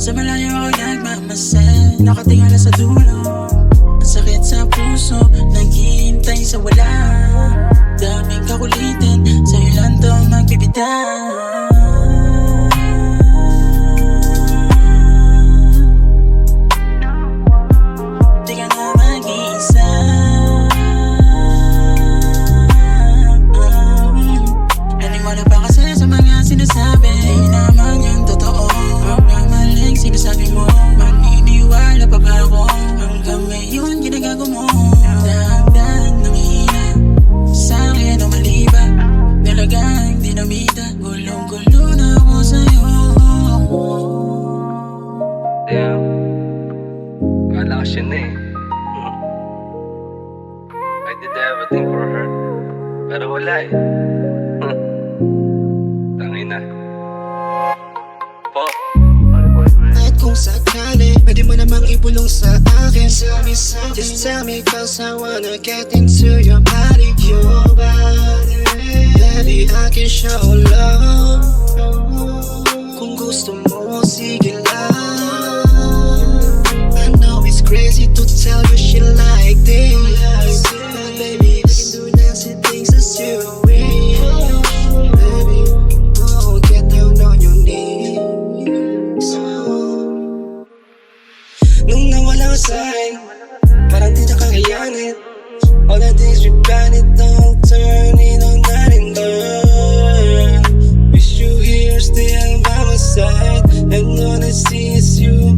Sa malayo ako nagmamasal, nakatingala sa dulo. Ang sakit sa puso, naghihintay sa wala. Daming kakulitan, sa'yo lang to magbibitaw. Di ka na mag-iisa. Naniwala pa kasi sa mga sinasabi, di naman yung totoo. Ang maling sinasabi mo, maniniwala pa ba ako? Hanggang ngayon ginagago mo, dahan-dahan nanghihina sa'kin o mali ba? Talagang dinamita, gulong-gulo na ako sa'yo. Damn, kala ko siya na eh. I did everything for her, pero wala eh. Tangin na po. At kung sakali, pwede mo namang ibulong sa akin. Just tell me cause I wanna get into your body. Your body, baby, I can show love. Kung gusto mo, sige lang. I know it's crazy to tell you shit like this, but baby, I can do nasty things as you wish. Baby, oh, get down on your knees. Nung nawala ka sa'kin, parang di na kakayanin. All the things we planned, it don't turn into nothing done. Wish you here still by my side, and all I see is you.